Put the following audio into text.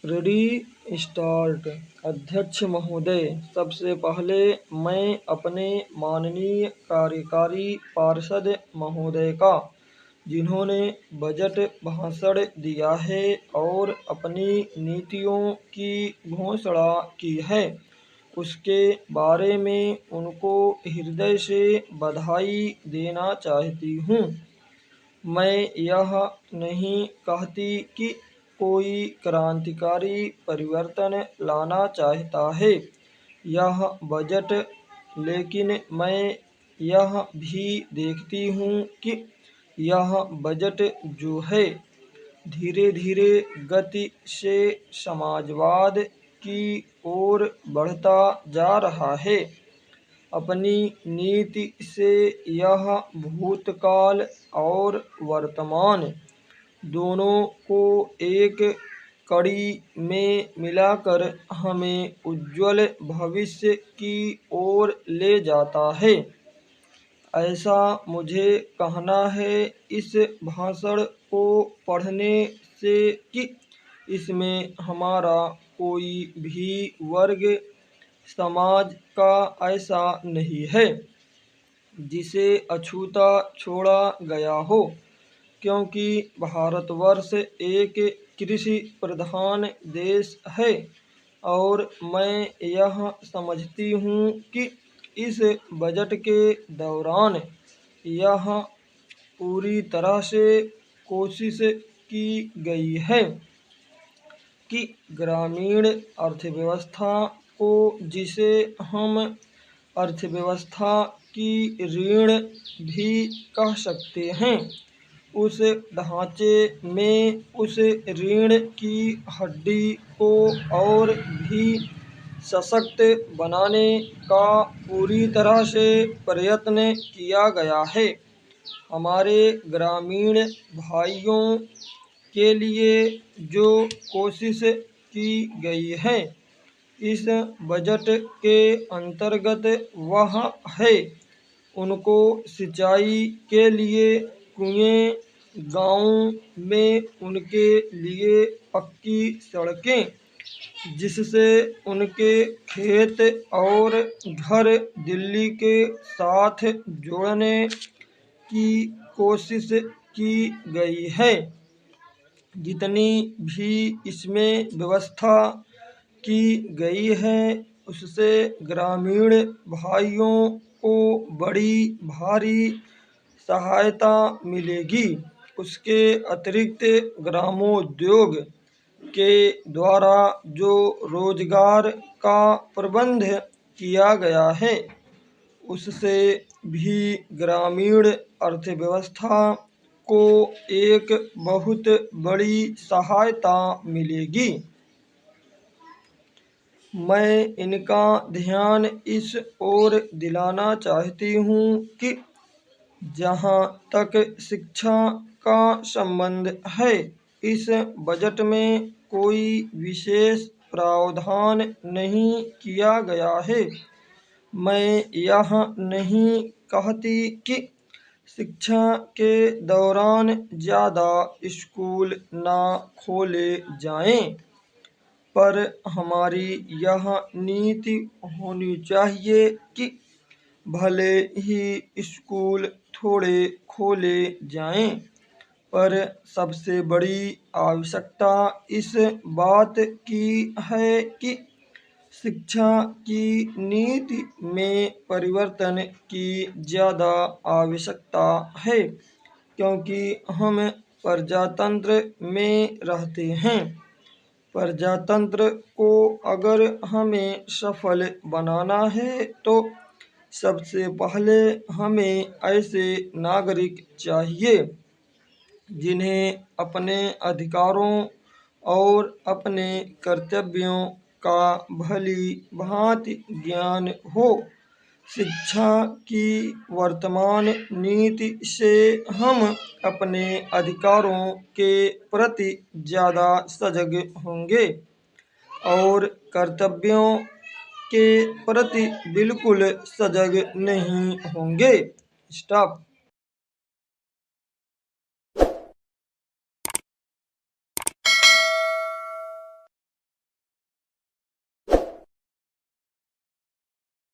Ready start. अध्यक्ष महोदय, सबसे पहले मैं अपने माननीय कार्यकारी पार्षद महोदय का, जिन्होंने बजट भाषण दिया है और अपनी नीतियों की घोषणा की है, उसके बारे में उनको हृदय से बधाई देना चाहती हूँ। मैं यह नहीं कहती कि कोई क्रांतिकारी परिवर्तन लाना चाहता है यह बजट, लेकिन मैं यह भी देखती हूँ कि यह बजट जो है, धीरे धीरे गति से समाजवाद की ओर बढ़ता जा रहा है। अपनी नीति से यह भूतकाल और वर्तमान दोनों को एक कड़ी में मिलाकर हमें उज्ज्वल भविष्य की ओर ले जाता है। ऐसा मुझे कहना है इस भाषण को पढ़ने से कि इसमें हमारा कोई भी वर्ग समाज का ऐसा नहीं है जिसे अछूता छोड़ा गया हो, क्योंकि भारतवर्ष एक कृषि प्रधान देश है और मैं यह समझती हूँ कि इस बजट के दौरान यह पूरी तरह से कोशिश की गई है कि ग्रामीण अर्थव्यवस्था को, जिसे हम अर्थव्यवस्था की रीढ़ भी कह सकते हैं, उस ढांचे में उस रीढ़ की हड्डी को और भी सशक्त बनाने का पूरी तरह से प्रयत्न किया गया है। हमारे ग्रामीण भाइयों के लिए जो कोशिश की गई है इस बजट के अंतर्गत, वह है उनको सिंचाई के लिए कुएं, गाँव में उनके लिए पक्की सड़कें, जिससे उनके खेत और घर दिल्ली के साथ जोड़ने की कोशिश की गई है। जितनी भी इसमें व्यवस्था की गई है उससे ग्रामीण भाइयों को बड़ी भारी सहायता मिलेगी। उसके अतिरिक्त ग्रामोद्योग के द्वारा जो रोजगार का प्रबंध किया गया है उससे भी ग्रामीण अर्थव्यवस्था को एक बहुत बड़ी सहायता मिलेगी। मैं इनका ध्यान इस ओर दिलाना चाहती हूँ कि जहाँ तक शिक्षा का संबंध है, इस बजट में कोई विशेष प्रावधान नहीं किया गया है। मैं यह नहीं कहती कि शिक्षा के दौरान ज़्यादा स्कूल ना खोले जाएं, पर हमारी यह नीति होनी चाहिए कि भले ही स्कूल थोड़े खोले जाएं, पर सबसे बड़ी आवश्यकता इस बात की है कि शिक्षा की नीति में परिवर्तन की ज़्यादा आवश्यकता है, क्योंकि हम प्रजातंत्र में रहते हैं। प्रजातंत्र को अगर हमें सफल बनाना है तो सबसे पहले हमें ऐसे नागरिक चाहिए जिन्हें अपने अधिकारों और अपने कर्तव्यों का भली भांति ज्ञान हो। शिक्षा की वर्तमान नीति से हम अपने अधिकारों के प्रति ज़्यादा सजग होंगे और कर्तव्यों के प्रति बिल्कुल सजग नहीं होंगे। स्टॉप।